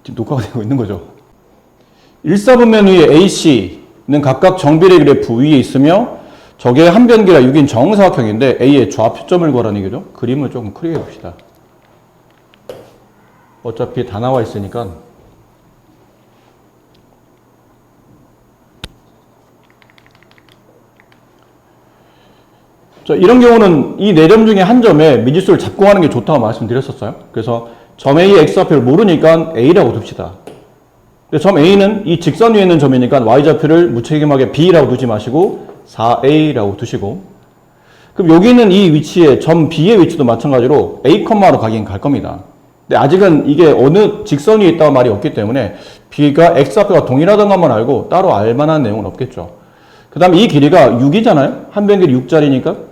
지금 녹화가 되고 있는 거죠. 1사분면 위에 AC는 각각 정비례 그래프 위에 있으며 저게 한 변기라 6인 정사각형인데 A의 좌표점을 구하라는 얘기죠. 그림을 조금 크게 해봅시다. 어차피 다 나와 있으니까. 자, 이런 경우는 이 네 점 중에 한 점에 미지수를 잡고 가는 게 좋다고 말씀드렸었어요. 그래서 점 A의 X좌표를 모르니까 A라고 둡시다. 근데 점 A는 이 직선 위에 있는 점이니까 Y좌표를 무책임하게 B라고 두지 마시고 4A라고 두시고, 그럼 여기 있는 이 위치에 점 B의 위치도 마찬가지로 A, 로 가긴 갈 겁니다. 근데 아직은 이게 어느 직선 위에 있다고 말이 없기 때문에 B가 X좌표가 동일하던 것만 알고 따로 알만한 내용은 없겠죠. 그 다음에 이 길이가 6이잖아요. 한 변길이 6짜리니까.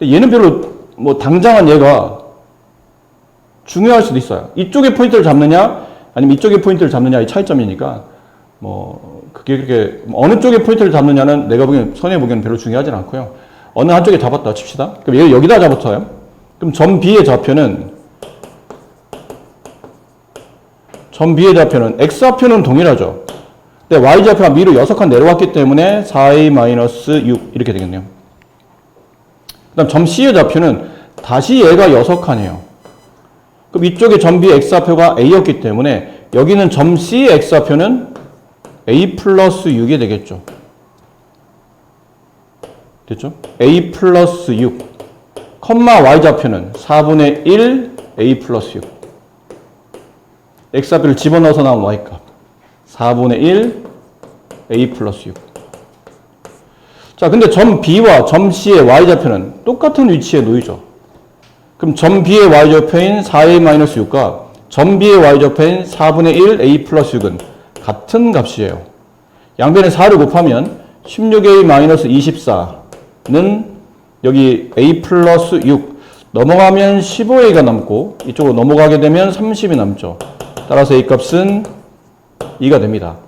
얘는 별로 뭐 당장은 얘가 중요할 수도 있어요. 이쪽에 포인트를 잡느냐 아니면 이쪽에 포인트를 잡느냐의 차이점이니까 뭐 그게 그렇게 어느 쪽에 포인트를 잡느냐는 내가 보기엔 선에 보기에는 별로 중요하진 않고요. 어느 한쪽에 잡았다 칩시다. 그럼 얘를 여기다 잡았어요. 그럼 점 B의 좌표는 X좌표는 동일하죠. 근데 Y좌표가 위로 6칸 내려왔기 때문에 4A-6 이렇게 되겠네요. 그 다음 점 C의 좌표는 다시 얘가 6칸이에요. 그럼 이쪽에 점 B의 X좌표가 A였기 때문에 여기는 점 C의 X좌표는 A 플러스 6이 되겠죠. 됐죠? A 플러스 6, Y좌표는 4분의 1 A 플러스 6. X좌표를 집어넣어서 나온 Y값 4분의 1 A 플러스 6. 자, 근데 점 B와 점 C의 Y좌표는 똑같은 위치에 놓이죠. 그럼 점 B의 Y좌표인 4A-6과 점 B의 Y좌표인 4분의 1 A 플러스 6은 같은 값이에요. 양변에 4를 곱하면 16A-24는 여기 A 플러스 6 넘어가면 15A가 남고 이쪽으로 넘어가게 되면 30이 남죠. 따라서 A 값은 2가 됩니다.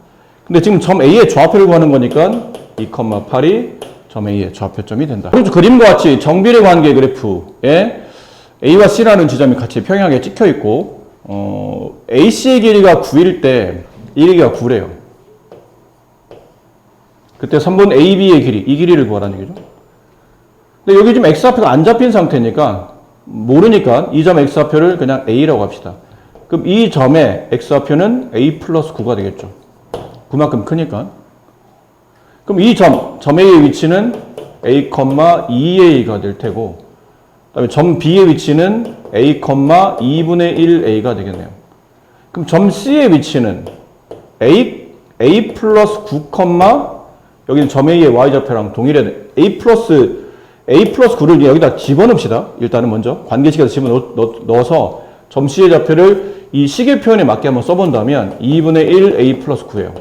근데 지금 점 A의 좌표를 구하는 거니까 2,8이 점 A의 좌표점이 된다. 그리고 그림과 같이 정비례 관계 그래프에 A와 C라는 지점이 같이 평행하게 찍혀 있고 AC의 길이가 9일 때 이 길이가 9래요. 그때 선분 AB의 길이, 이 길이를 구하라는 얘기죠. 근데 여기 지금 X좌표가 안 잡힌 상태니까 모르니까 이 점 X좌표를 그냥 A라고 합시다. 그럼 이 점의 X좌표는 A 플러스 9가 되겠죠. 그만큼 크니까. 그럼 이 점 A의 위치는 A, 2A가 될 테고, 그 다음에 점 B의 위치는 A, 2분의 1A가 되겠네요. 그럼 점 C의 위치는 A 플러스 9, 여기는 점 A의 Y좌표랑 동일해. A 플러스 9를 여기다 집어넣읍시다. 일단은 먼저 관계식에서 집어넣어서 점 C의 좌표를 이 시계 표현에 맞게 한번 써본다면 2분의 1 A 플러스 9예요.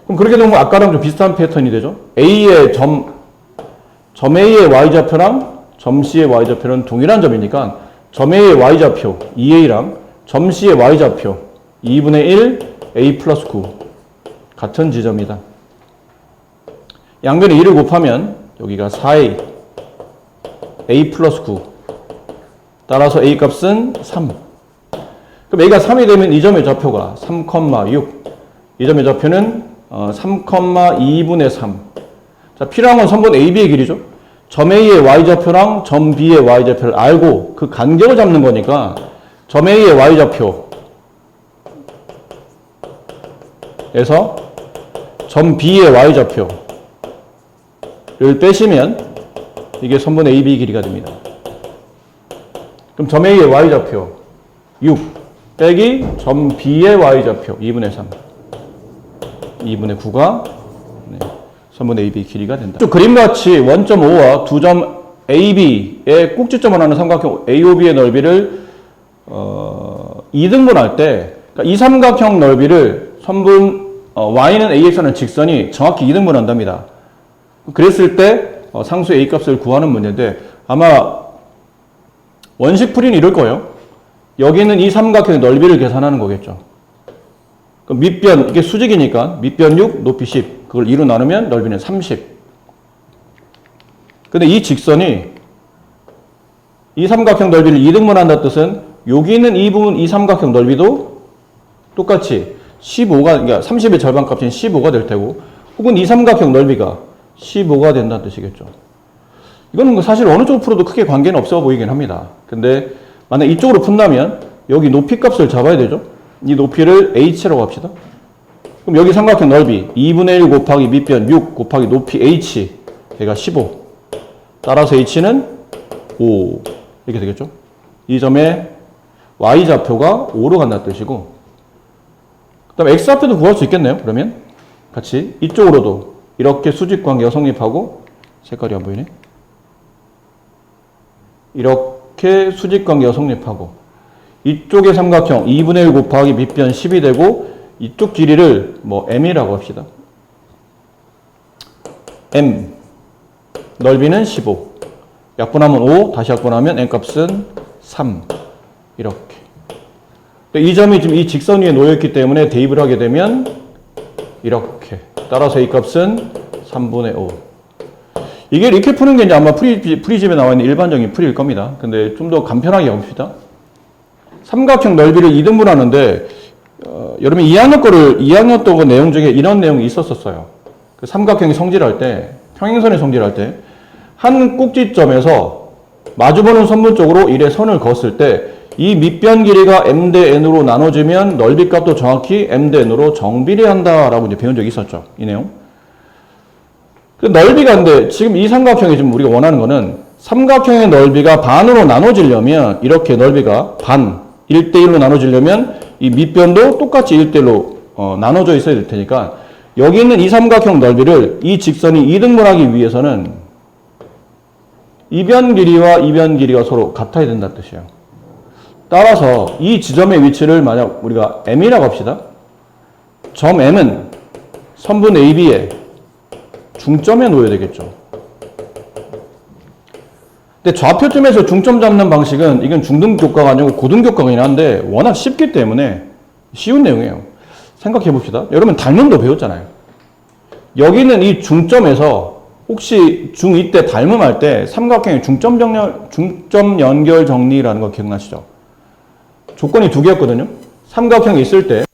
그럼 그렇게 되면 아까랑 좀 비슷한 패턴이 되죠. A의 점 A의 Y좌표랑 점 C의 Y좌표는 동일한 점이니까 점 A의 Y좌표 2A랑 점 C의 Y좌표 2분의 1 A 플러스 9 같은 지점이다. 양변에 2를 곱하면 여기가 4A A 플러스 9 따라서 A 값은 3. 그럼 A가 3이 되면 이 점의 좌표가 3,6. 이 점의 좌표는 3,2분의 3. 자, 필요한 건 선분 AB의 길이죠. 점 A의 Y좌표랑 점 B의 Y좌표를 알고 그 간격을 잡는 거니까 점 A의 Y좌표에서 점 B의 Y좌표를 빼시면 이게 선분 AB 길이가 됩니다. 그럼 점 A의 Y좌표 6 빼기 점 B의 Y좌표 2분의 3 2분의 9가 선분 AB 길이가 된다. 그림같이 원점 O와 두 점 AB의 꼭지점을 하는 삼각형 AOB의 넓이를 2등분할 때 그러니까 이 삼각형 넓이를 선분 Y는 AX라는 직선이 정확히 2등분한답니다. 그랬을 때 상수 A 값을 구하는 문제인데 아마 원식 풀이는 이럴 거예요. 여기는 이 삼각형의 넓이를 계산하는 거겠죠. 그럼 밑변, 이게 수직이니까 밑변 6, 높이 10. 그걸 2로 나누면 넓이는 30. 근데 이 직선이 이 삼각형 넓이를 2등분한다는 뜻은 여기 있는 이 부분, 이 삼각형 넓이도 똑같이 15가, 그러니까 30의 절반값인 15가 될 테고, 혹은 이 삼각형 넓이가 15가 된다는 뜻이겠죠. 이거는 사실 어느 쪽 풀어도 크게 관계는 없어 보이긴 합니다. 근데 만약 이쪽으로 푼다면 여기 높이 값을 잡아야 되죠. 이 높이를 h라고 합시다. 그럼 여기 삼각형 넓이 2분의 1 곱하기 밑변 6 곱하기 높이 h, 걔가 15. 따라서 h는 5 이렇게 되겠죠. 이 점의 y좌표가 5로 간다는 뜻이고, 그 다음에 x좌표도 구할 수 있겠네요. 그러면 같이 이쪽으로도 이렇게 수직관계가 성립하고, 색깔이 안 보이네. 이렇게 수직관계가 성립하고, 이쪽의 삼각형 2분의 1 곱하기 밑변 10이 되고, 이쪽 길이를 뭐 m이라고 합시다. m 넓이는 15, 약분하면 5, 다시 약분하면 n값은 3 이렇게. 이 점이 지금 이 직선 위에 놓여있기 때문에 대입을 하게 되면 이렇게. 따라서 이 값은 3분의 5. 이게 이렇게 푸는 게 이제 아마 프리집에 나와 있는 일반적인 풀이일 겁니다. 근데 좀 더 간편하게 해봅시다. 삼각형 넓이를 2등분 하는데, 여러분 2학년 또 그 내용 중에 이런 내용이 있었어요. 그 삼각형이 성질할 때, 평행선이 성질할 때, 한 꼭지점에서 마주보는 선분 쪽으로 이래 선을 그었을 때, 이 밑변 길이가 m 대 n으로 나눠지면 넓이 값도 정확히 m 대 n으로 정비례한다라고 이제 배운 적이 있었죠. 이 내용. 그 넓이가 근데 지금 이 삼각형이 지금 우리가 원하는 거는 삼각형의 넓이가 반으로 나눠지려면 이렇게 넓이가 반, 1대1로 나눠지려면 이 밑변도 똑같이 1대1로 나눠져 있어야 될 테니까, 여기 있는 이 삼각형 넓이를 이 직선이 2등분하기 위해서는 이변 길이와 이변 길이가 서로 같아야 된다는 뜻이에요. 따라서 이 지점의 위치를 만약 우리가 m이라고 합시다. 점 m은 선분 AB의 중점에 놓여야 되겠죠. 근데 좌표쯤에서 중점 잡는 방식은 이건 중등교과가 아니고 고등교과이긴 한데 워낙 쉽기 때문에 쉬운 내용이에요. 생각해 봅시다. 여러분 닮음도 배웠잖아요. 여기 있는 이 중점에서 혹시 중2 때 닮음할 때 삼각형의 중점 연결 정리라는 거 기억나시죠? 조건이 두 개였거든요. 삼각형이 있을 때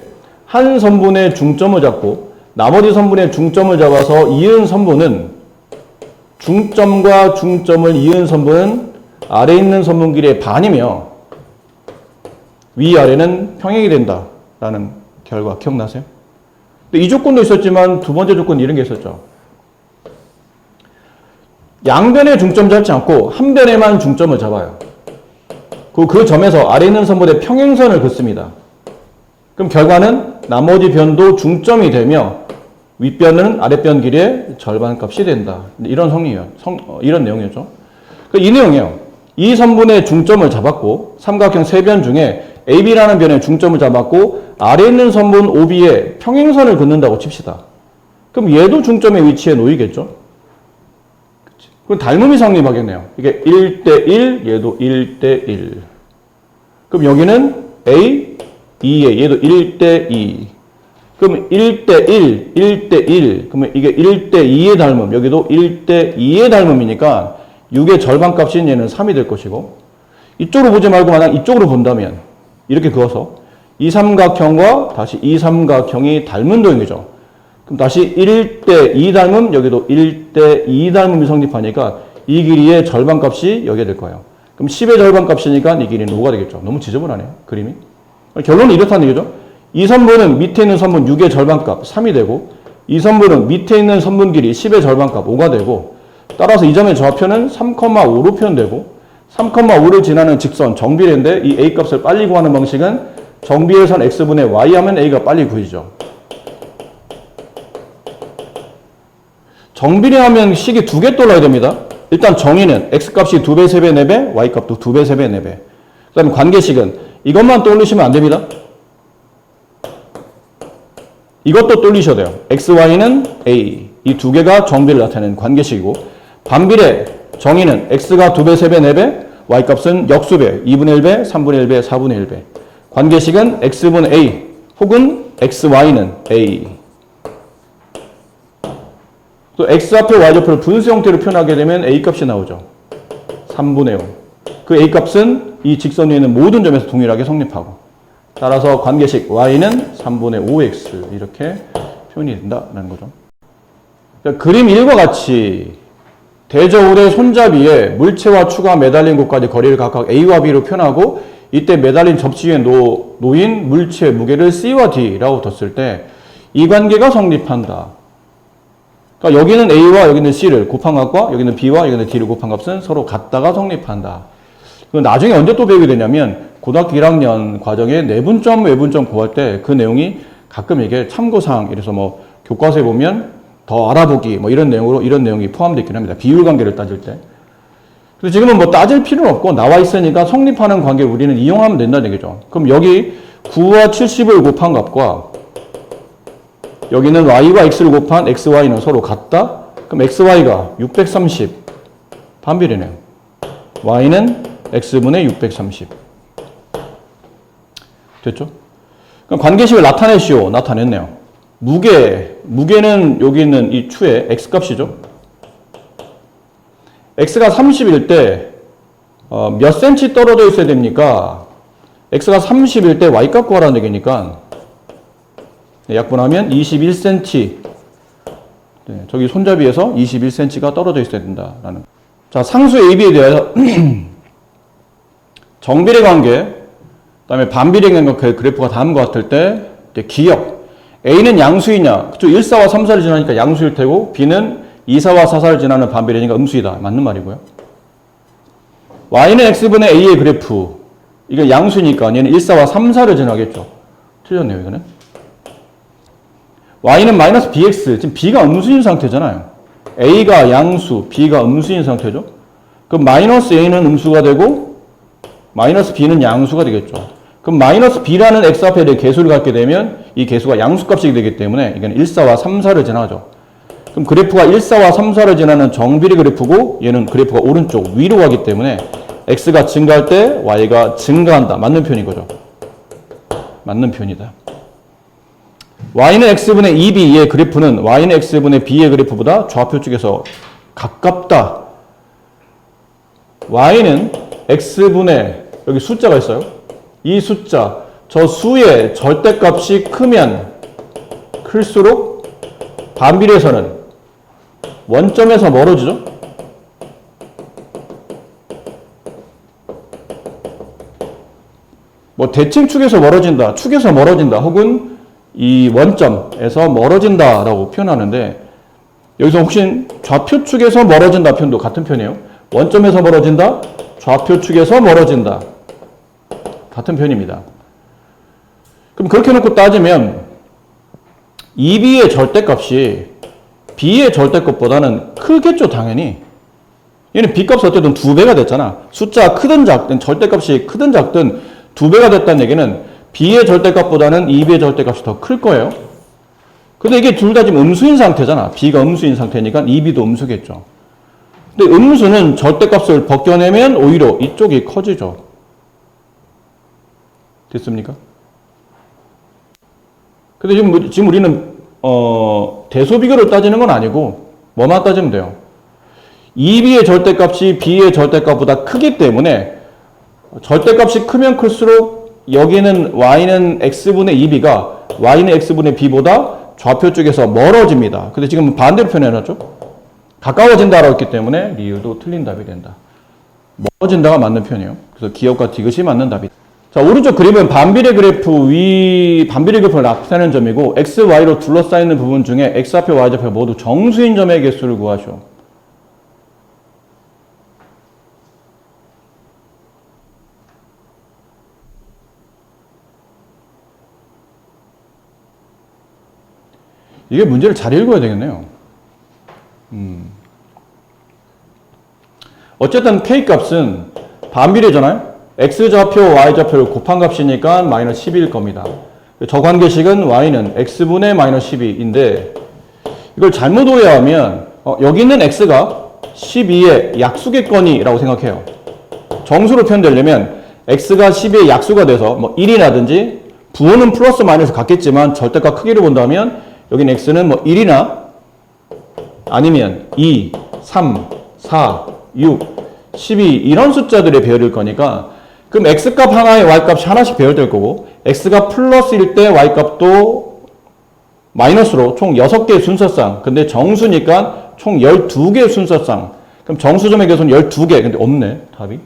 한 선분의 중점을 잡고 나머지 선분의 중점을 잡아서 이은 선분은, 중점과 중점을 이은 선분은 아래 있는 선분 길이의 반이며 위아래는 평행이 된다라는 결과 기억나세요? 근데 이 조건도 있었지만 두 번째 조건 이런 게 있었죠. 양변에 중점 잡지 않고 한 변에만 중점을 잡아요. 그 점에서 아래 있는 선분의 평행선을 긋습니다. 그럼 결과는 나머지 변도 중점이 되며 윗변은 아랫변 길이의 절반값이 된다. 이런 이런 내용이었죠. 이 내용이에요. 이 선분의 중점을 잡았고 삼각형 세 변 중에 AB라는 변에 중점을 잡았고 아래 있는 선분 OB에 평행선을 긋는다고 칩시다. 그럼 얘도 중점의 위치에 놓이겠죠. 그럼 닮음이 성립하겠네요. 이게 1대1, 얘도 1대1. 그럼 여기는 A, 2에 얘도 1대2. 그럼 1대1, 1대1. 그러면 이게 1대2의 닮음, 여기도 1대2의 닮음이니까 6의 절반값인 얘는 3이 될 것이고, 이쪽으로 보지 말고 만약 이쪽으로 본다면 이렇게 그어서 이 삼각형과 다시 이 삼각형이 닮은 도형이죠. 그럼 다시 1대2 닮음, 여기도 1대2 닮음이 성립하니까 이 길이의 절반값이 여기에 될 거예요. 그럼 10의 절반값이니까 이 길이는 5가 되겠죠. 너무 지저분하네요, 그림이. 결론은 이렇다는 얘기죠. 이 선분은 밑에 있는 선분 6의 절반값 3이 되고, 이 선분은 밑에 있는 선분 길이 10의 절반값 5가 되고, 따라서 이 점의 좌표는 3,5로 표현되고, 3,5를 지나는 직선 정비례인데 이 a 값을 빨리 구하는 방식은 정비례선 x분의 y 하면 a가 빨리 구해지죠. 정비례하면 식이 두 개 떠올라야 됩니다. 일단 정의는 x값이 2배, 3배, 4배, y값도 2배, 3배, 4배. 그 다음에 관계식은 이것만 떠올리시면 안 됩니다. 이것도 떠올리셔야 돼요. x, y는 a. 이 두 개가 정비를 나타내는 관계식이고, 반비례 정의는 x가 2배, 3배, 4배, y값은 역수배, 2분의 1배, 3분의 1배, 4분의 1배. 관계식은 x분의 a 혹은 xy는 a. 또 x좌표, y좌표를 분수 형태로 표현하게 되면 a값이 나오죠. 3분의 5. 그 a값은 이 직선 위에 있는 모든 점에서 동일하게 성립하고. 따라서 관계식 y는 3분의 5x 이렇게 표현이 된다는 거죠. 그러니까 그림 1과 같이 대저울의 손잡이에 물체와 추가 매달린 곳까지 거리를 각각 a와 b로 표현하고 이때 매달린 접시 위에 놓인 물체의 무게를 c와 d라고 뒀을 때 이 관계가 성립한다. 그러니까 여기는 a와 여기는 c를 곱한 값과 여기는 b와 여기는 d를 곱한 값은 서로 같다가 성립한다. 나중에 언제 또 배우게 되냐면 고등학교 1학년 과정에 내분점, 외분점 구할 때 그 내용이 가끔 이게 참고사항, 이래서 뭐 교과서에 보면 더 알아보기 뭐 이런 내용으로 이런 내용이 포함되어 있긴 합니다. 비율 관계를 따질 때. 그래서 지금은 뭐 따질 필요는 없고 나와 있으니까 성립하는 관계를 우리는 이용하면 된다는 얘기죠. 그럼 여기 9와 70을 곱한 값과 여기는 y와 x를 곱한 xy는 서로 같다? 그럼 xy가 630 반비례네요. y는 x분의 630 됐죠? 그럼 관계식을 나타내시오. 나타냈네요. 무게는 여기 있는 이 추의 x값이죠. x가 30일 때 몇 cm 떨어져 있어야 됩니까? x가 30일 때 y값 구하라는 얘기니까 약분하면 21cm. 네, 저기 손잡이에서 21cm가 떨어져 있어야 된다라는. 자, 상수 AB에 대해서 정비례 관계, 그다음에 반비례 관계 그래프가 다음과 같을 때 기억. A는 양수이냐? 그쪽 1, 4와 3, 4를 지나니까 양수일 테고 B는 2, 4와 4, 4를 지나는 반비례니까 음수이다. 맞는 말이고요. Y는 X분의 A의 그래프. 이게 양수니까 얘는 1, 4와 3, 4를 지나겠죠. 틀렸네요, 이거는. Y는 마이너스 BX. 지금 B가 음수인 상태잖아요. A가 양수, B가 음수인 상태죠. 그럼 마이너스 A는 음수가 되고 마이너스 B는 양수가 되겠죠. 그럼 마이너스 B라는 X 앞에 대해 개수를 갖게 되면 이 개수가 양수값이 되기 때문에 이건 1, 4와 3, 4를 지나죠. 그럼 그래프가 1, 4와 3, 4를 지나는 정비례 그래프고 얘는 그래프가 오른쪽 위로 가기 때문에 X가 증가할 때 Y가 증가한다. 맞는 표현인 거죠. 맞는 표현이다. Y는 X분의 2B의 그래프는 Y는 X분의 B의 그래프보다 좌표 쪽에서 가깝다. Y는 X분의 여기 숫자가 있어요. 이 숫자, 저 수의 절대값이 크면 클수록 반비례에서는 원점에서 멀어지죠. 뭐 대칭 축에서 멀어진다, 축에서 멀어진다, 혹은 이 원점에서 멀어진다라고 표현하는데 여기서 혹시 좌표 축에서 멀어진다 표현도 같은 표현이에요. 원점에서 멀어진다, 좌표 축에서 멀어진다. 같은 표현입니다. 그럼 그렇게 놓고 따지면 2B의 절대값이 B의 절대값보다는 크겠죠, 당연히. 얘는 B값이 어쨌든 2배가 됐잖아. 숫자가 크든 작든 절대값이 크든 작든 2배가 됐다는 얘기는 B의 절대값보다는 2B의 절대값이 더 클 거예요. 근데 이게 둘 다 지금 음수인 상태잖아. B가 음수인 상태니까 2B도 음수겠죠. 근데 음수는 절대값을 벗겨내면 오히려 이쪽이 커지죠. 됐습니까? 근데 지금 우리는 대소비교를 따지는 건 아니고 뭐만 따지면 돼요. 2B의 절대값이 B의 절대값보다 크기 때문에 절대값이 크면 클수록 여기는 Y는 X분의 2B가 Y는 X분의 B보다 좌표 쪽에서 멀어집니다. 근데 지금 반대로 표현해놨죠? 가까워진다라고 했기 때문에 리을도 틀린 답이 된다. 멀어진다가 맞는 표현이에요. 그래서 기억과 디귿이 맞는 답이다. 자, 오른쪽 그림은 반비례 그래프 반비례 그래프를 나타내는 점이고 X, Y로 둘러싸이는 부분 중에 X좌표, Y좌표 모두 정수인 점의 개수를 구하시오. 이게 문제를 잘 읽어야 되겠네요. 어쨌든 K값은 반비례잖아요. X좌표, Y좌표를 곱한 값이니까 마이너스 12일 겁니다. 저 관계식은 Y는 X분의 마이너스 12인데 이걸 잘못 오해하면 여기 있는 X가 12의 약수겠거니라고 생각해요. 정수로 표현되려면 X가 12의 약수가 돼서 뭐 1이라든지 부호는 플러스 마이너스 같겠지만 절대값 크기를 본다면 여기는 X는 뭐 1이나 아니면 2, 3, 4, 6, 12 이런 숫자들의 배열일 거니까 그럼 X값 하나에 Y값이 하나씩 배열될 거고 x가 플러스일 때 y값도 마이너스로 총 6개의 순서쌍. 근데 정수니까 총 12개의 순서쌍. 그럼 정수점의 개수는 12개. 근데 없네, 답이.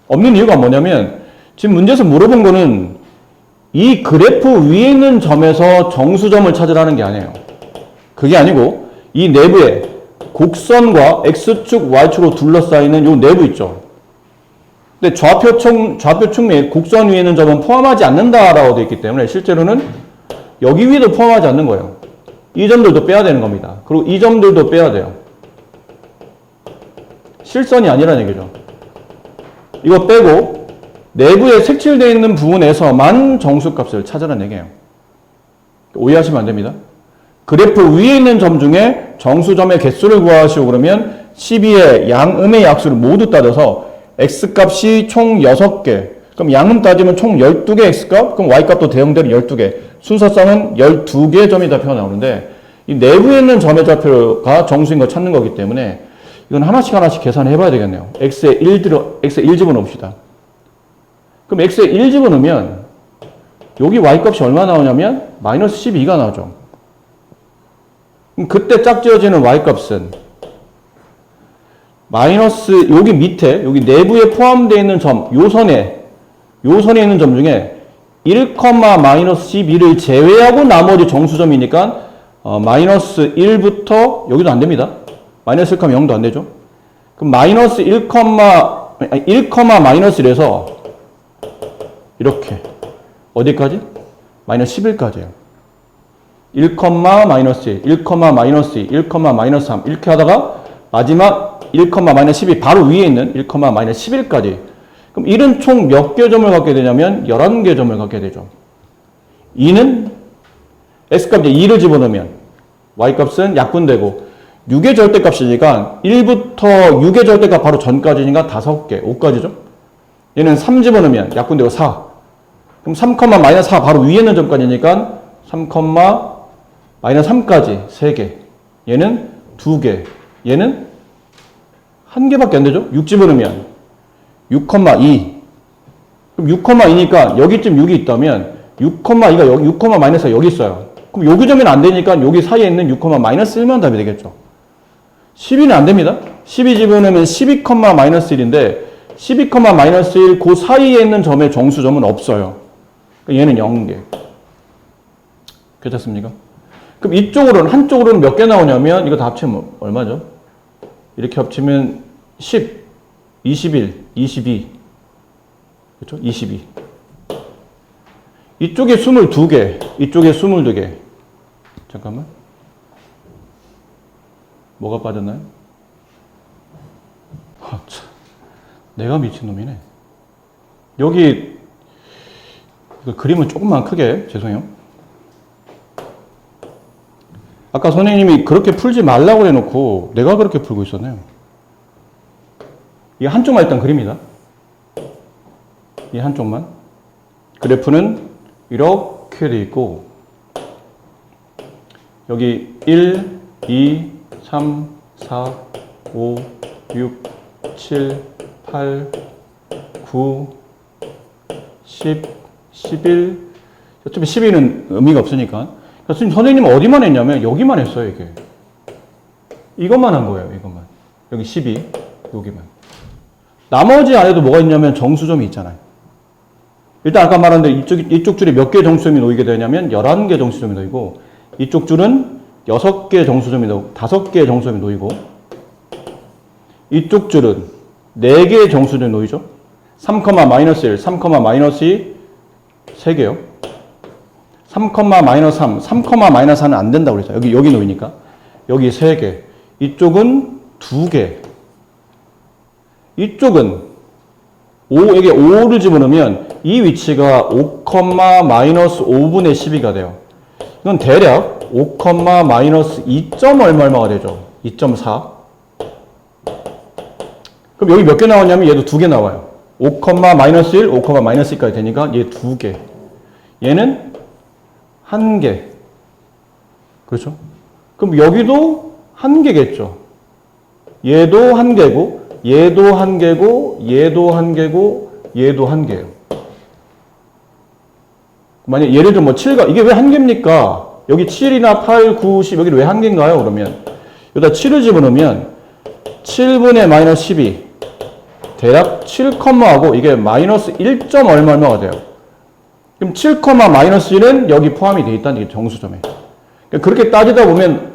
없는 이유가 뭐냐면 지금 문제에서 물어본 거는 이 그래프 위에 있는 점에서 정수점을 찾으라는 게 아니에요. 그게 아니고 이 내부에 곡선과 x축, y축으로 둘러싸이는 이 내부 있죠. 근데 좌표 측면에 곡선 위에 있는 점은 포함하지 않는다라고 되어 있기 때문에 실제로는 여기 위에도 포함하지 않는 거예요. 이 점들도 빼야 되는 겁니다. 그리고 이 점들도 빼야 돼요. 실선이 아니라는 얘기죠. 이거 빼고 내부에 색칠되어 있는 부분에서만 정수값을 찾으라는 얘기예요. 오해하시면 안 됩니다. 그래프 위에 있는 점 중에 정수점의 개수를 구하시오 그러면 12의 양음의 약수를 모두 따져서 x값이 총 6개. 그럼 양음 따지면 총 12개 x값, 그럼 y값도 대응되는 12개. 순서쌍은 12개의 점이 좌표가 나오는데 이 내부에 있는 점의 좌표가 정수인 거 찾는 거기 때문에 이건 하나씩 계산해 봐야 되겠네요. x에 1 집어넣읍시다. 그럼 x에 1 집어넣으면 여기 y값이 얼마 나오냐면 마이너스 12가 나오죠. 그럼 그때 짝지어지는 y값은 마이너스 여기 밑에 여기 내부에 포함되어 있는 점 요 선에 있는 점 중에 1, 마이너스 12를 제외하고 나머지 정수점이니까 마이너스 1부터 여기도 안 됩니다. 마이너스 1, 0도 안 되죠. 그럼 마이너스 1, 마이너스 1에서 이렇게 어디까지? 마이너스 11까지예요. 1, 마이너스 1, 1, 마이너스 2, 1, 마이너스 3 이렇게 하다가 마지막 1, 마이너스 12 바로 위에 있는 1, 마이너스 11까지. 그럼 1은 총 몇 개 점을 갖게 되냐면 11개 점을 갖게 되죠. 2는 x값 이제 2를 집어넣으면 y값은 약분되고 6의 절대값이니까 1부터 6의 절대값 바로 전까지니까 5개, 5까지죠. 얘는 3 집어넣으면 약분되고 4. 그럼 3, 마이너스 4 바로 위에 있는 점까지니까 3, 마이너스 3까지 3개. 얘는 2개. 얘는 1개밖에 안 되죠. 6 집어넣으면 6,2. 그럼 6,2니까 여기쯤 6이 있다면 6,2가 여기, 6, 마이너스가 여기 있어요. 그럼 여기 점은 안 되니까 여기 사이에 있는 6, 마이너스 1만 답이 되겠죠. 12는 안 됩니다. 12 집어넣으면 12, 마이너스 1인데 12, 마이너스 1, 그 사이에 있는 점의 정수점은 없어요. 얘는 0개. 괜찮습니까? 그럼 이쪽으로는, 한쪽으로는 몇 개 나오냐면 이거 다 합치면 얼마죠? 이렇게 합치면 10, 21, 22. 그렇죠? 22. 이쪽에 22개, 이쪽에 22개. 잠깐만. 뭐가 빠졌나요? 아, 참. 내가 미친놈이네. 여기 그림은 조금만 크게, 죄송해요. 아까 선생님이 그렇게 풀지 말라고 해놓고 내가 그렇게 풀고 있었네요. 이 한쪽만 일단 그립니다. 이 한쪽만. 그래프는 이렇게 돼 있고 여기 1, 2, 3, 4, 5, 6, 7, 8, 9, 10, 11. 어차피 12는 의미가 없으니까. 선생님은 어디만 했냐면 여기만 했어요, 이게. 이것만 한 거예요, 이것만. 여기 12, 여기만. 나머지 안에도 뭐가 있냐면 정수점이 있잖아요. 일단 아까 말한 대로 이쪽 줄에 몇 개의 정수점이 놓이게 되냐면 11개 정수점이 놓이고 이쪽 줄은 6개의 정수점이 놓이고 5개의 정수점이 놓이고 이쪽 줄은 4개의 정수점이 놓이죠. 3, 마이너스 1, 3, 마이너스 2, 3개요. 3, 마이너스 3, 3, 마이너스 4는 안 된다고 그랬죠. 여기 놓이니까. 여기 3개. 이쪽은 2개. 이쪽은 5에게 5를 집어넣으면 이 위치가 5, 마이너스 5분의 12가 돼요. 이건 대략 5, 마이너스 2점 얼마가 되죠? 2.4. 그럼 여기 몇 개 나왔냐면 얘도 2개 나와요. 5, 마이너스 1, 5, 마이너스 2까지 되니까 얘 2개. 얘는 1개. 그렇죠? 그럼 여기도 1개겠죠. 얘도 1개고, 얘도 1개고, 얘도 1개고, 얘도 1개예요. 만약 예를 들어 뭐 7가, 이게 왜 한 개입니까? 여기 7이나 8, 9, 10, 여기는 왜 한 개인가요? 그러면, 여기다 7을 집어넣으면 7분의 마이너스 12. 대략 7, 하고 이게 마이너스 1. 얼마가 돼요. 그럼 7, 마이너스 1은 여기 포함이 되어 있다는 게 정수점에. 그러니까 그렇게 따지다 보면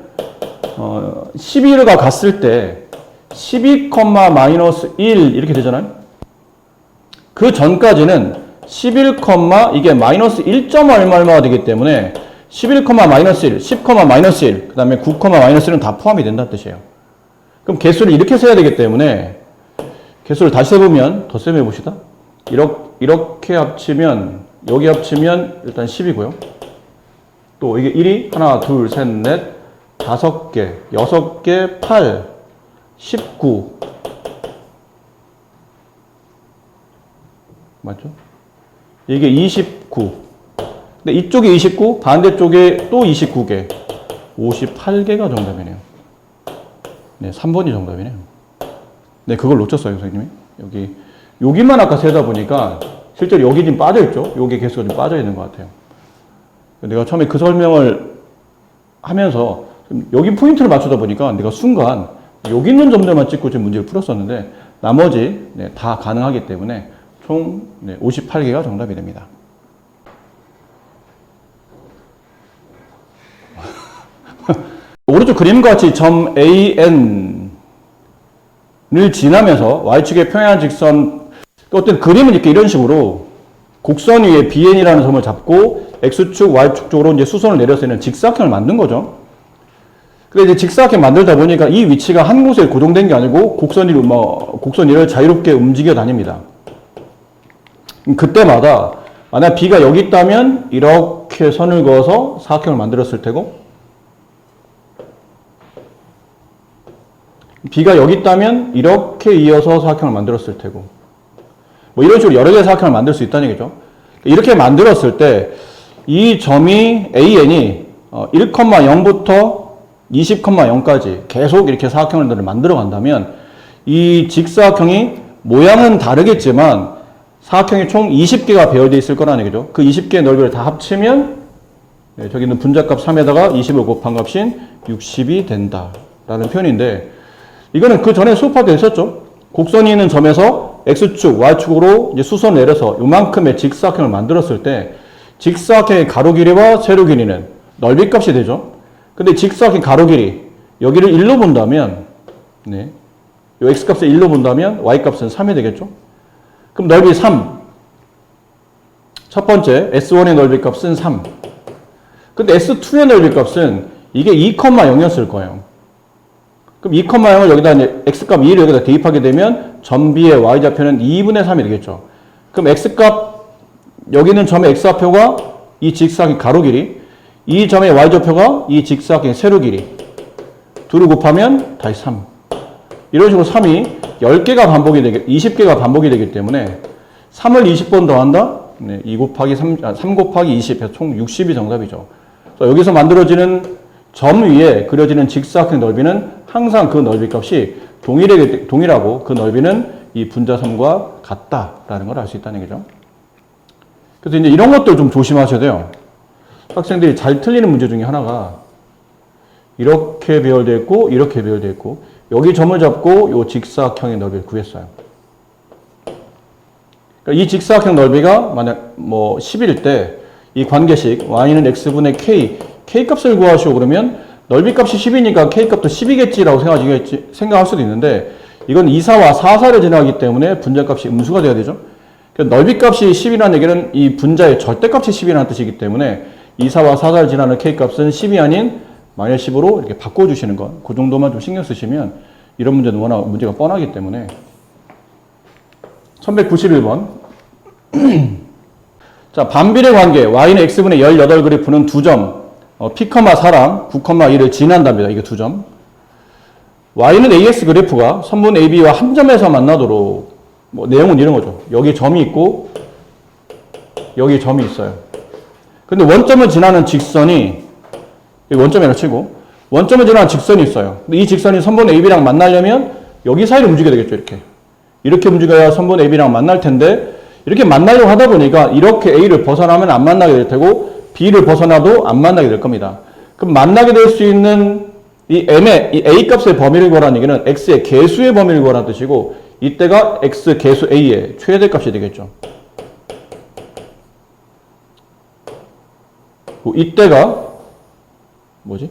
11가 갔을 때 12, 마이너스 1 이렇게 되잖아요. 그 전까지는 11, 이게 마이너스 1. 얼마가 되기 때문에 11, 마이너스 1, 10, 마이너스 1, 그 다음에 9, 마이너스 1은 다 포함이 된다는 뜻이에요. 그럼 개수를 이렇게 써야 되기 때문에 개수를 다시 해보면 더 세게 해봅시다. 이렇게 합치면 여기 합치면 일단 10이고요. 또 이게 1이 하나, 둘, 셋, 넷, 5개, 6개, 8, 19 맞죠? 이게 29. 근데 이쪽에 29, 반대쪽에 또 29개, 58개가 정답이네요. 네, 3번이 정답이네요. 네, 그걸 놓쳤어요, 선생님이. 여기만 아까 세다 보니까 실제로 여기 좀 빠져있죠? 여기 개수가 좀 빠져있는 것 같아요. 내가 처음에 그 설명을 하면서 여기 포인트를 맞추다 보니까 내가 순간 여기 있는 점들만 찍고 지금 문제를 풀었었는데 나머지 다 가능하기 때문에 총 58개가 정답이 됩니다. 오른쪽 그림과 같이 점 AN을 지나면서 Y축의 평행한 직선, 어떤 그림은 이렇게 이런 식으로 곡선 위에 BN이라는 점을 잡고 X축, Y축 쪽으로 이제 수선을 내려서 있는 직사각형을 만든 거죠. 근데 이제 직사각형 만들다 보니까 이 위치가 한 곳에 고정된 게 아니고 곡선 위를 자유롭게 움직여 다닙니다. 그때마다 만약 B가 여기 있다면 이렇게 선을 그어서 사각형을 만들었을 테고, B가 여기 있다면 이렇게 이어서 사각형을 만들었을 테고, 뭐 이런 식으로 여러 개의 사각형을 만들 수 있다는 얘기죠. 이렇게 만들었을 때 이 점이 AN이 1,0부터 20,0까지 계속 이렇게 사각형을 만들어 간다면 이 직사각형이 모양은 다르겠지만 사각형이 총 20개가 배열되어 있을 거라는 얘기죠. 그 20개의 넓이를 다 합치면 저기 있는 분자값 3에다가 20을 곱한 값인 60이 된다라는 표현인데, 이거는 그 전에 수업할 때 했었죠. 곡선이 있는 점에서 X축, Y축으로 이제 수선을 내려서 요만큼의 직사각형을 만들었을 때 직사각형의 가로 길이와 세로 길이는 넓이 값이 되죠. 근데 직사각형 가로 길이 여기를 1로 본다면 요 X값을 1로 본다면 Y값은 3이 되겠죠. 그럼 넓이 3. 첫 번째 S1의 넓이 값은 3. 근데 S2의 넓이 값은 이게 2,0였을 거예요. 그럼 2,0을 여기다 이제 X값 2를 여기다 대입하게 되면 점 B의 Y좌표는 2분의 3이 되겠죠. 그럼 X값, 여기 있는 점의 X좌표가 이 직사각형 가로 길이, 이 점의 Y좌표가 이 직사각형 세로 길이. 둘을 곱하면 다시 3. 이런 식으로 3이 10개가 반복이 20개가 반복이 되기 때문에 3을 20번 더한다? 2 곱하기 3 곱하기 20 해서 총 60이 정답이죠. 여기서 만들어지는 점 위에 그려지는 직사각형 넓이는 항상 그 넓이 값이 동일하고 그 넓이는 이 분자섬과 같다라는 걸 알 수 있다는 얘기죠. 그래서 이제 이런 것들 좀 조심하셔야 돼요. 학생들이 잘 틀리는 문제 중에 하나가 이렇게 배열되어 있고 이렇게 배열되어 있고 여기 점을 잡고 이 직사각형의 넓이를 구했어요. 그러니까 이 직사각형 넓이가 만약 뭐 10일 때 이 관계식 y는 x분의 k 값을 구하시오 그러면 넓이 값이 10이니까 k 값도 10이겠지라고 생각할 수도 있는데 이건 2사와 4사를 지나가기 때문에 분자값이 음수가 돼야 되죠. 그러니까 넓이 값이 10이라는 얘기는 이 분자의 절대값이 10이라는 뜻이기 때문에 2사와 4사를 지나는 k 값은 10이 아닌 마이너스 10으로 이렇게 바꿔주시는 것. 그 정도만 좀 신경 쓰시면 이런 문제는 워낙 문제가 뻔하기 때문에 1191번 자, 반비례 관계 y는 x분의 18 그래프는 두 점 p, 4랑 9,2를 지난답니다. 이게 두 점. y는 AX 그래프가 선분 AB와 한 점에서 만나도록 뭐 내용은 이런 거죠. 여기 점이 있고 여기 점이 있어요. 근데 원점을 지나는 직선이 원점이라고 치고 원점을 지나는 직선이 있어요. 근데 이 직선이 선분 AB랑 만나려면 여기 사이를 움직여야 되겠죠. 이렇게 움직여야 선분 AB랑 만날 텐데 이렇게 만나려고 하다 보니까 이렇게 A를 벗어나면 안 만나게 될 테고 B를 벗어나도 안 만나게 될 겁니다. 그럼 만나게 될 수 있는 이 M의 이 A 값의 범위를 구하라는 얘기는 X의 개수의 범위를 구하라는 뜻이고 이때가 X 개수 A의 최대값이 되겠죠. 이때가 뭐지?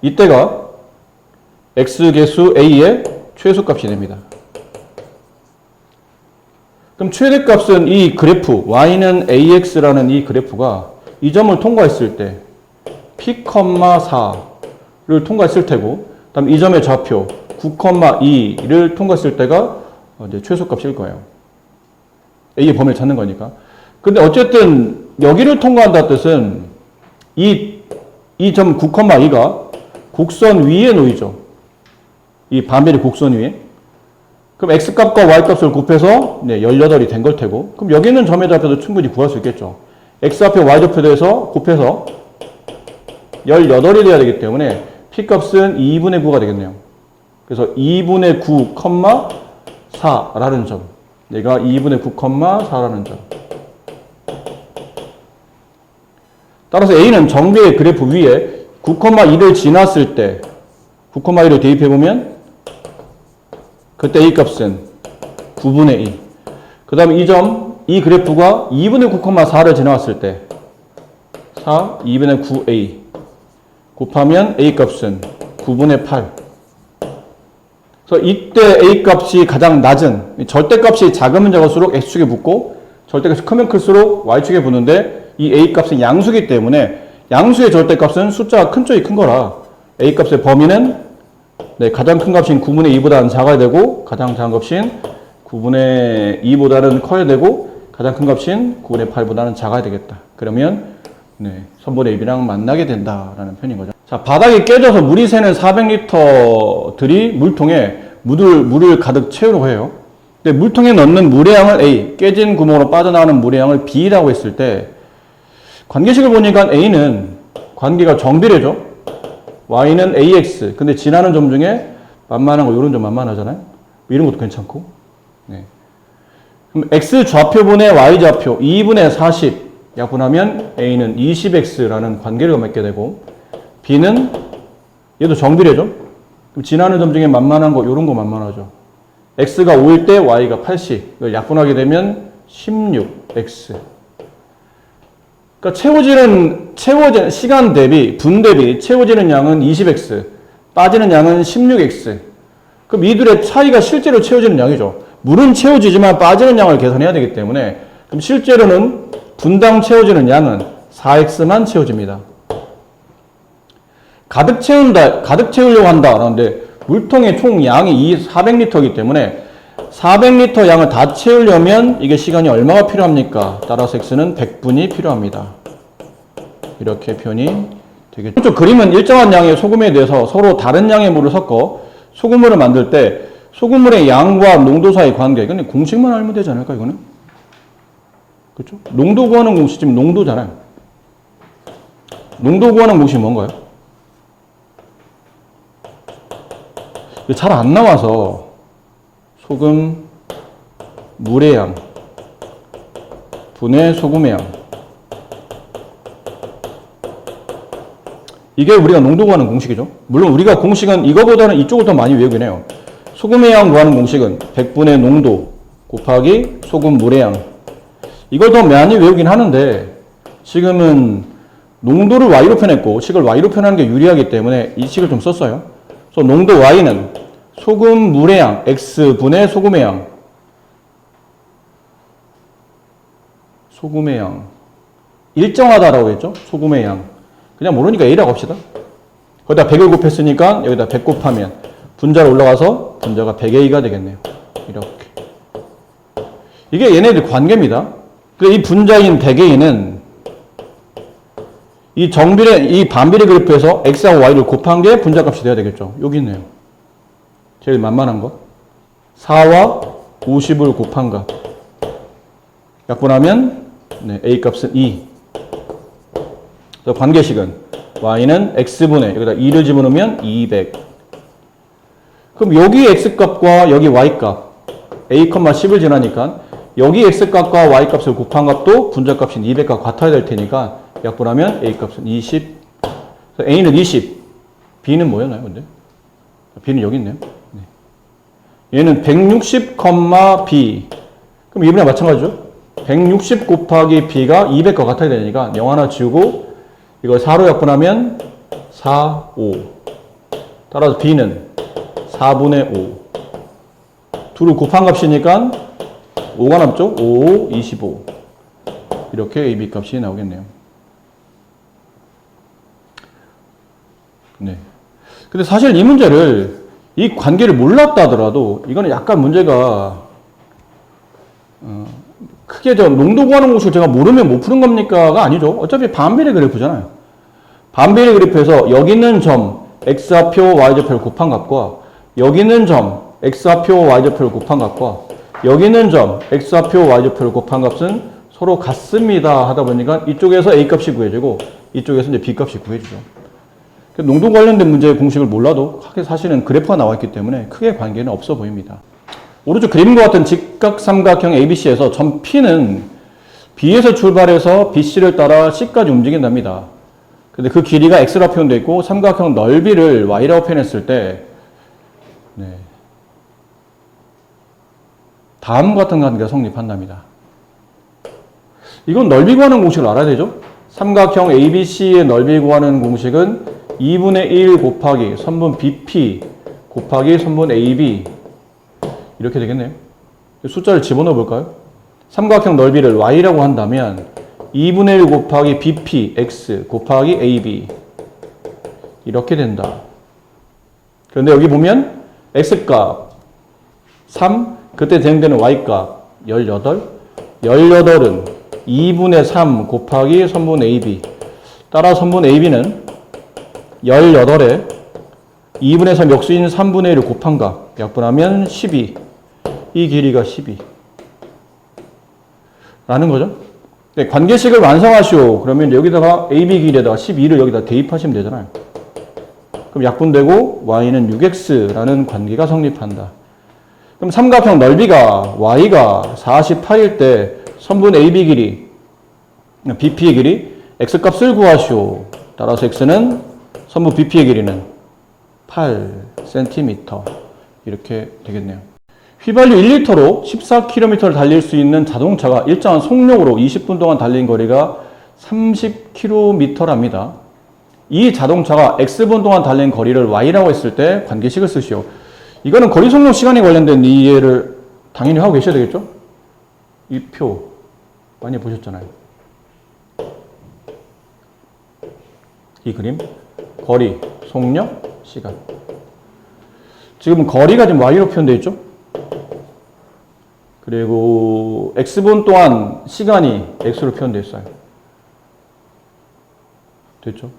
이때가 X 개수 A의 최소값이 됩니다. 그럼 최대값은 이 그래프 Y는 AX라는 이 그래프가 이 점을 통과했을 때 P,4를 통과했을 테고 그다음 이 점의 좌표 9,2를 통과했을 때가 이제 최소값일 거예요. A의 범위를 찾는 거니까. 근데 어쨌든 여기를 통과한다는 뜻은 이 점 9,2가 곡선 위에 놓이죠. 이 반비례 곡선 위에. 그럼 X값과 Y값을 곱해서 18이 된 걸 테고 그럼 여기 있는 점의 좌표도 충분히 구할 수 있겠죠. X좌표, Y좌표 대해서 곱해서 18이 돼야 되기 때문에 P값은 2분의 9가 되겠네요. 그래서 2분의 9,4라는 점. 얘가 2분의 9,4라는 점. 따라서 A는 정비의 그래프 위에 9,2를 지났을 때 9,2를 대입해보면 그때 A 값은 9분의 2. 그 다음에 이 그래프가 2분의 9,4를 지나왔을 때 2분의 9A 곱하면 A 값은 9분의 8. 그래서 이때 A 값이 가장 낮은 절대값이 작으면 작을수록 X축에 붙고 절대값이 크면 클수록 Y축에 붙는데 이 A 값은 양수기 때문에 양수의 절대값은 숫자가 큰 쪽이 큰 거라 A 값의 범위는 가장 큰 값인 9분의 2보다는 작아야 되고 가장 작은 값인 9분의 2보다는 커야 되고 가장 큰 값인 9분의 8보다는 작아야 되겠다. 그러면 선분의 1이랑 만나게 된다라는 표현인 거죠. 자, 바닥이 깨져서 물이 새는 400리터들이 물통에 물을 가득 채우려고 해요. 근데 물통에 넣는 물의 양을 A, 깨진 구멍으로 빠져나가는 물의 양을 B라고 했을 때 관계식을 보니까 A는 관계가 정비례죠. Y는 AX. 근데 지나는 점 중에 만만한 거, 이런 점 만만하잖아요. 이런 것도 괜찮고. 그럼 X 좌표분의 Y 좌표 2분의 40 약분하면 A는 20X라는 관계를 맺게 되고 B는 얘도 정비례죠. 그럼 지나는 점 중에 만만한 거, 이런 거 만만하죠. X가 5일 때 Y가 80. 이걸 약분하게 되면 16X. 그러니까 채워지는 시간 대비, 분 대비 채워지는 양은 20x, 빠지는 양은 16x. 그럼 이들의 차이가 실제로 채워지는 양이죠. 물은 채워지지만 빠지는 양을 계산해야 되기 때문에 그럼 실제로는 분당 채워지는 양은 4x만 채워집니다. 가득 채우려고 한다. 그런데 물통의 총 양이 400리터이기 때문에 400리터 양을 다 채우려면 이게 시간이 얼마가 필요합니까? 따라서 x는 100분이 필요합니다. 이렇게 표현이 되겠죠. 오른쪽 그림은 일정한 양의 소금에 대해서 서로 다른 양의 물을 섞어 소금물을 만들 때 소금물의 양과 농도 사이 관계. 근데 공식만 알면 되지 않을까, 이거는? 그렇죠? 농도 구하는 공식 지금 농도잖아요. 농도 구하는 공식이 뭔가요? 잘 안 나와서 소금 물의 양 분의 소금의 양. 이게 우리가 농도 구하는 공식이죠. 물론 우리가 공식은 이거보다는 이쪽을 더 많이 외우긴 해요. 소금의 양 구하는 공식은 100분의 농도 곱하기 소금 물의 양. 이걸 더 많이 외우긴 하는데 지금은 농도를 Y로 표현했고 식을 Y로 표현하는 게 유리하기 때문에 이 식을 좀 썼어요. 그래서 농도 Y는 소금 물의 양 X분의 소금의 양. 소금의 양. 일정하다라고 했죠. 소금의 양. 그냥 모르니까 A라고 합시다. 거기다 100을 곱했으니까 여기다 100 곱하면 분자로 올라가서 분자가 100A가 되겠네요. 이렇게. 이게 얘네들 관계입니다. 이 분자인 100A는 이 반비례 그래프에서 X하고 Y를 곱한 게 분자값이 돼야 되겠죠. 여기 있네요. 제일 만만한 거. 4와 50을 곱한 값. 약분하면 A 값은 2. 관계식은 Y는 X분의 여기다 2를 집어넣으면 200. 그럼 여기 X값과 여기 Y값 a, 10을 지나니까 여기 x값과 y값을 곱한 값도 분자값인 200과 같아야 될 테니까 약분하면 a값은 20, a는 20, b는 뭐였나요 근데? b는 여기 있네요. 네. 얘는 160, b. 그럼 이번에 마찬가지죠. 160 곱하기 b가 200과 같아야 되니까 0 하나 지우고 이걸 4로 약분하면 4, 5. 따라서 b는 4분의 5. 둘을 곱한 값이니까 5가 남죠? 5, 25. 이렇게 AB 값이 나오겠네요. 네. 근데 사실 이 문제를, 이 관계를 몰랐다 하더라도 이거는 약간 문제가 크게 농도 구하는 공식을 제가 모르면 못 푸는 겁니까가 아니죠. 어차피 반비례 그래프잖아요. 반비례 그래프에서 여기 있는 점 x좌표 y좌표를 곱한 값과 여기 있는 점 x좌표 y좌표를 곱한 값과 여기 있는 점 x좌표 y좌표를 곱한 값은 서로 같습니다 하다 보니까 이쪽에서 a 값이 구해지고 이쪽에서 이제 b 값이 구해지죠. 농도 관련된 문제의 공식을 몰라도 사실은 그래프가 나와 있기 때문에 크게 관계는 없어 보입니다. 오른쪽 그림과 같은 직각삼각형 ABC에서 점 P는 B에서 출발해서 BC를 따라 C까지 움직인답니다. 근데 그 길이가 X라고 표현되어 있고 삼각형 넓이를 Y라고 표현했을 때 다음과 같은 관계가 성립한답니다. 이건 넓이 구하는 공식을 알아야 되죠? 삼각형 ABC의 넓이 구하는 공식은 2분의 1 곱하기 선분 BP 곱하기 선분 AB 이렇게 되겠네요. 숫자를 집어넣어 볼까요? 삼각형 넓이를 y라고 한다면 2분의 1 곱하기 BP x 곱하기 AB 이렇게 된다. 그런데 여기 보면 x값 3, 그때 대응되는 y값 18, 18은 2분의 3 곱하기 선분 AB 따라 선분 AB는 18에 2분의 3 역수인 3분의 1을 곱한 값 약분하면 12. 이 길이가 12. 라는 거죠. 네, 관계식을 완성하시오. 그러면 여기다가 AB 길이에다가 12를 여기다 대입하시면 되잖아요. 그럼 약분되고 y는 6x라는 관계가 성립한다. 그럼 삼각형 넓이가 y가 48일 때 선분 AB 길이, BP의 길이 x값을 구하시오. 따라서 x는 선분 BP의 길이는 8cm 이렇게 되겠네요. 휘발유 1리터로 14km를 달릴 수 있는 자동차가 일정한 속력으로 20분 동안 달린 거리가 30km랍니다. 이 자동차가 X분 동안 달린 거리를 Y라고 했을 때 관계식을 쓰시오. 이거는 거리 속력 시간에 관련된 이해를 당연히 하고 계셔야 되겠죠? 이 표 많이 보셨잖아요. 이 그림 거리, 속력, 시간. 지금 거리가 지금 Y로 표현되어 있죠? 그리고 X분 동안 시간이 X로 표현되어 있어요. 됐죠?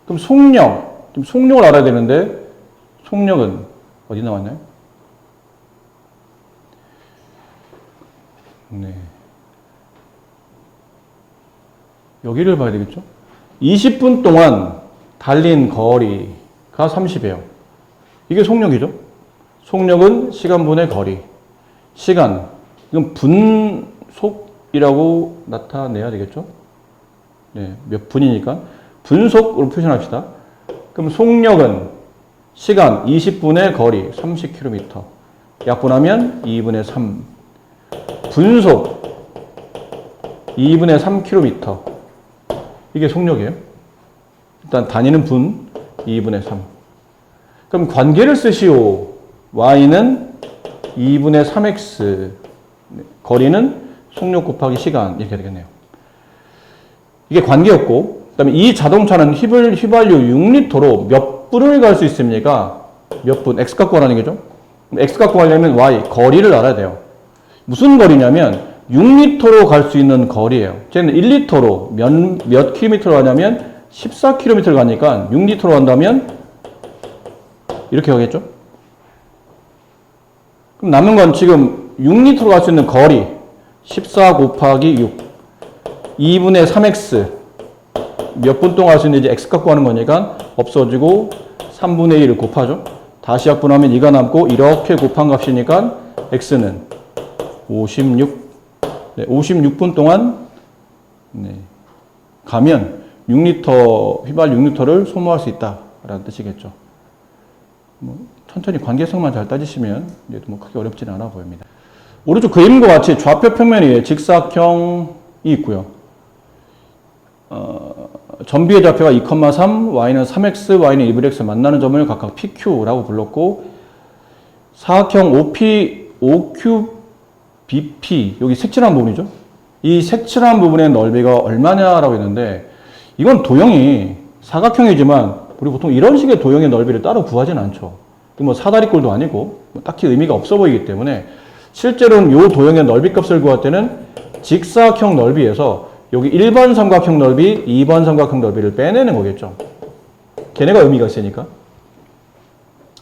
그럼 속력, 지금 속력을 알아야 되는데 속력은 어디 나왔나요? 네. 여기를 봐야 되겠죠? 20분 동안 달린 거리가 30이에요. 이게 속력이죠? 속력은 시간분의 거리. 시간. 이건 분속이라고 나타내야 되겠죠? 네, 몇 분이니까. 분속으로 표현합시다. 그럼 속력은 시간 20분의 거리 30km. 약분하면 2분의 3. 분속 2분의 3km. 이게 속력이에요. 일단 단위는 분 2분의 3. 그럼 관계를 쓰시오. y는 2분의 3x. 거리는 속력 곱하기 시간. 이렇게 되겠네요. 이게 관계였고, 그 다음에 이 자동차는 휘발유 6리터로 몇 분을 갈 수 있습니까? 몇 분? x 갖고 가라는 거죠? x 갖고 가려면 y, 거리를 알아야 돼요. 무슨 거리냐면 6리터로 갈 수 있는 거리예요. 쟤는 1리터로 몇 킬로미터로 가냐면 14km를 가니까 6리터로 간다면 이렇게 가겠죠? 그럼 남은 건 지금 6리터로 갈 수 있는 거리 14 곱하기 6 2분의 3x 몇 분 동안 갈 수 있는지 x 갖고 가는 거니까 없어지고 3분의 1을 곱하죠. 다시 약분하면 2가 남고 이렇게 곱한 값이니까 x는 56. 네, 56분 동안 네, 가면 6리터, 휘발 6리터를 소모할 수 있다라는 뜻이겠죠. 뭐, 천천히 관계성만 잘 따지시면 이제 뭐 크게 어렵지는 않아 보입니다. 오른쪽 그림과 같이 좌표 평면이 직사각형이 있고요. 전비의 좌표가 2,3, y는 3x, y는 2x 만나는 점을 각각 PQ라고 불렀고, 사각형 OQBP, 여기 색칠한 부분이죠. 이 색칠한 부분의 넓이가 얼마냐라고 했는데, 이건 도형이 사각형이지만, 우리 보통 이런 식의 도형의 넓이를 따로 구하진 않죠. 뭐 사다리꼴도 아니고, 딱히 의미가 없어 보이기 때문에, 실제로는 이 도형의 넓이 값을 구할 때는 직사각형 넓이에서 여기 1번 삼각형 넓이, 2번 삼각형 넓이를 빼내는 거겠죠. 걔네가 의미가 있으니까.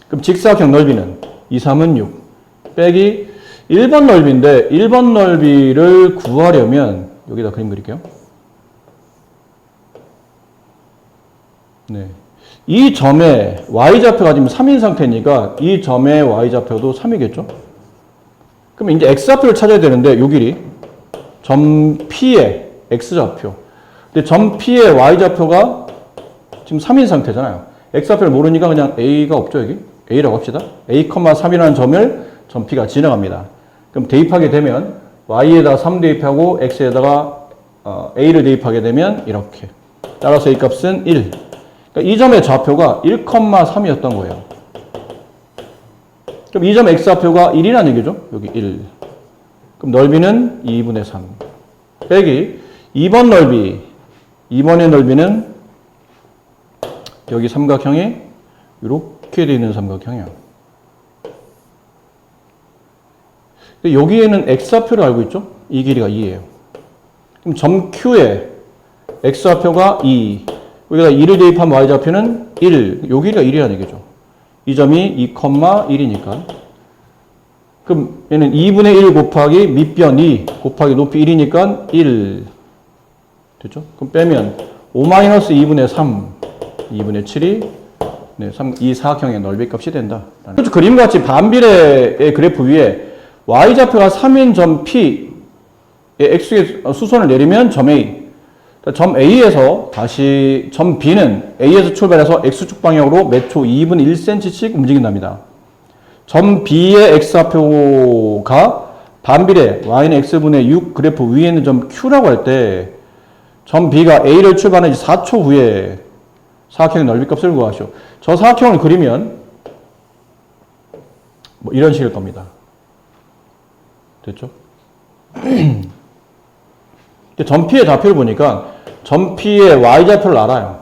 그럼 직사각형 넓이는 2, 3은 6 빼기 1번 넓이인데 1번 넓이를 구하려면 여기다 그림 그릴게요. 네. 이 점의 y좌표가 지금 3인 상태니까 이 점의 y좌표도 3이겠죠. 그럼 이제 x좌표를 찾아야 되는데 요 길이 점 P의 x좌표. 근데 점 P의 y좌표가 지금 3인 상태잖아요. x좌표를 모르니까 그냥 a가 없죠, 여기? a라고 합시다. a,3이라는 점을 점 P가 지나갑니다. 그럼 대입하게 되면 y에다 3 대입하고 x에다가 a를 대입하게 되면 이렇게. 따라서 a 값은 1. 그러니까 이 점의 좌표가 1,3이었던 거예요. 그럼 이 점 x좌표가 1이라는 얘기죠. 여기 1. 그럼 넓이는 2분의 3. 빼기 2번 넓이. 2번의 넓이는 여기 삼각형이 이렇게 되어 있는 삼각형이에요. 여기에는 x좌표를 알고 있죠? 이 길이가 2예요. 그럼 점 Q에 x좌표가 2. 여기다 2를 대입한 y좌표는 1. 요 길이가 1이라는 얘기죠. 이 점이 2,1이니까. 그럼 얘는 2분의 1 곱하기 밑변 2 곱하기 높이 1이니까 1. 됐죠? 그럼 빼면 5-2분의 3. 2분의 7이 네, 이 사각형의 넓이 값이 된다. 그림과 같이 반비례의 그래프 위에 y좌표가 3인 점 P의 x의 수선을 내리면 점 A. 점 A에서 다시 점 B는 A에서 출발해서 X축 방향으로 몇 초 2분의 1cm씩 움직인답니다. 점 B의 X좌표가 반비례 Y는 X분의 6 그래프 위에 있는 점 Q라고 할 때 점 B가 A를 출발한 4초 후에 사각형의 넓이 값을 구하시오. 저 사각형을 그리면 뭐 이런 식일 겁니다. 됐죠? 점 P의 좌표를 보니까 점 P의 Y좌표를 알아요.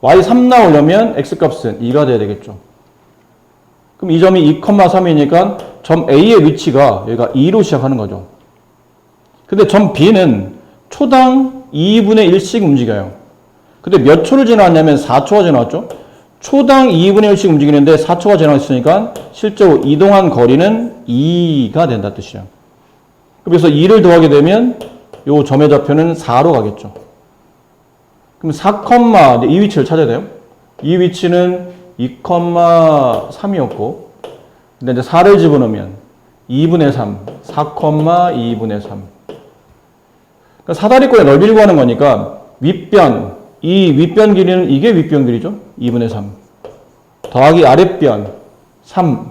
Y3 나오려면 X값은 2가 돼야 되겠죠. 그럼 이 점이 2,3이니까 점 A의 위치가 여기가 2로 시작하는 거죠. 근데 점 B는 초당 2분의 1씩 움직여요. 근데 몇 초를 지났냐면 4초가 지났죠. 초당 2분의 1씩 움직이는데 4초가 지났으니까 실제로 이동한 거리는 2가 된다 뜻이에요. 그래서 2를 더하게 되면 요 점의 좌표는 4로 가겠죠. 그럼 4, 이 위치를 찾아야 돼요. 이 위치는 2,3이었고, 근데 이제 4를 집어넣으면 2분의 3, 4,2분의 3. 그러니까 사다리꼴의 넓이를 구하는 거니까 윗변, 이 윗변 길이는 이게 윗변 길이죠. 2분의 3. 더하기 아랫변 3.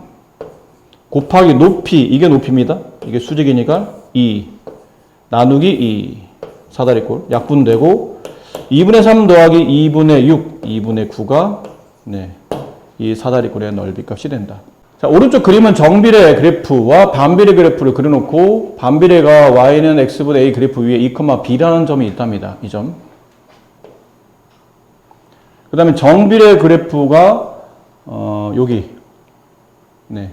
곱하기 높이, 이게 높이입니다. 이게 수직이니까 2. 나누기 2. 사다리꼴. 약분되고 2분의 3 더하기 2분의 6. 2분의 9가 네, 이 사다리꼴의 넓이 값이 된다. 자, 오른쪽 그림은 정비례 그래프와 반비례 그래프를 그려놓고 반비례가 y는 x분의 a 그래프 위에 2,b라는 점이 있답니다. 이 점. 그 다음에 정비례 그래프가 여기. 네.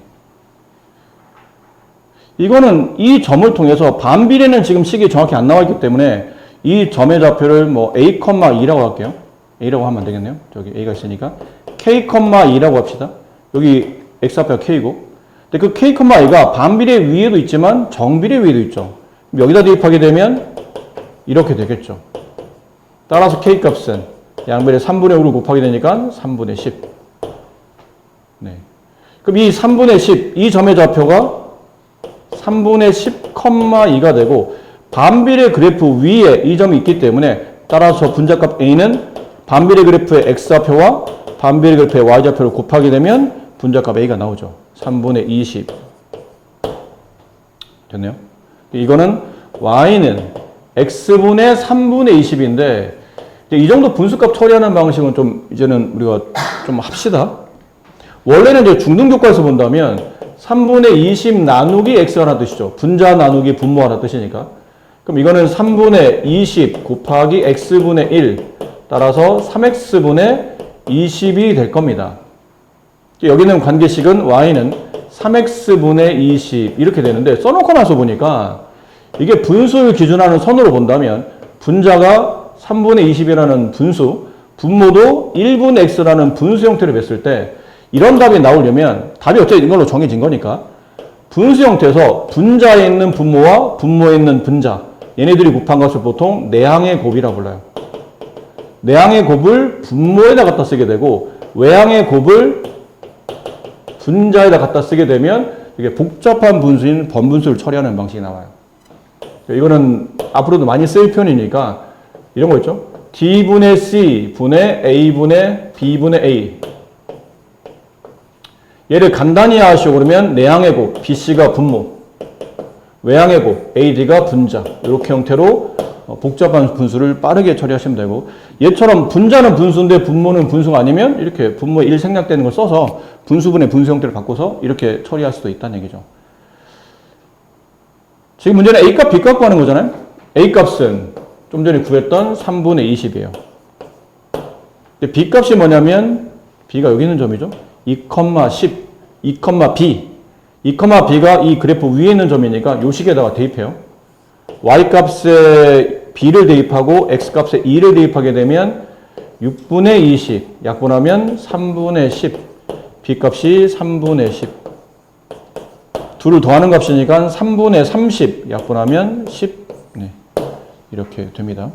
이거는 이 점을 통해서 반비례는 지금 식이 정확히 안 나와 있기 때문에 이 점의 좌표를 뭐 a,2라고 할게요. a라고 하면 안 되겠네요. 저기 a가 있으니까 k,2라고 합시다. 여기 x좌표가 k고. 근데 그 k,2가 반비례 위에도 있지만 정비례 위에도 있죠. 여기다 대입하게 되면 이렇게 되겠죠. 따라서 k 값은 양변에 3분의 5를 곱하게 되니까 3분의 10. 네. 그럼 이 3분의 10, 이 점의 좌표가 3분의 10, 2가 되고 반비례 그래프 위에 이 점이 있기 때문에 따라서 분자값 A는 반비례 그래프의 X좌표와 반비례 그래프의 Y좌표를 곱하게 되면 분자값 A가 나오죠. 3분의 20. 됐네요. 이거는 Y는 X분의 3분의 20인데 이 정도 분수값 처리하는 방식은 좀 이제는 우리가 좀 합시다. 원래는 이제 중등교과에서 본다면 3분의 20 나누기 X라는 뜻이죠. 분자 나누기 분모라는 뜻이니까. 그럼 이거는 3분의 20 곱하기 X분의 1 따라서 3X분의 20이 될 겁니다. 여기는 관계식은 Y는 3X분의 20 이렇게 되는데 써놓고 나서 보니까 이게 분수를 기준하는 선으로 본다면 분자가 3분의 20이라는 분수, 분모도 1분의 X라는 분수 형태를 냈을 때 이런 답이 나오려면 답이 어차피 이걸로 정해진 거니까 분수 형태에서 분자에 있는 분모와 분모에 있는 분자 얘네들이 곱한 것을 보통 내항의 곱이라고 불러요. 내항의 곱을 분모에다 갖다 쓰게 되고 외항의 곱을 분자에다 갖다 쓰게 되면 이게 복잡한 분수인 번분수를 처리하는 방식이 나와요. 이거는 앞으로도 많이 쓰일 편이니까 이런 거 있죠. D분의 C 분의 A분의 B분의 A 얘를 간단히 하시고 그러면 내항의 곱 BC가 분모 외항의 곱 AD가 분자 이렇게 형태로 복잡한 분수를 빠르게 처리하시면 되고 얘처럼 분자는 분수인데 분모는 분수가 아니면 이렇게 분모에 1 생략되는 걸 써서 분수분의 분수 형태를 바꿔서 이렇게 처리할 수도 있다는 얘기죠. 지금 문제는 A값, B값 구하는 거잖아요. A값은 좀 전에 구했던 3분의 20이에요. 근데 B값이 뭐냐면 B가 여기 있는 점이죠. 2,10, 2,B. 2,B가 이 그래프 위에 있는 점이니까 요 식에다가 대입해요. Y값에 B를 대입하고 X값에 2를 대입하게 되면 6분의 20 약분하면 3분의 10 B값이 3분의 10 둘을 더하는 값이니까 3분의 30 약분하면 10 네, 이렇게 됩니다.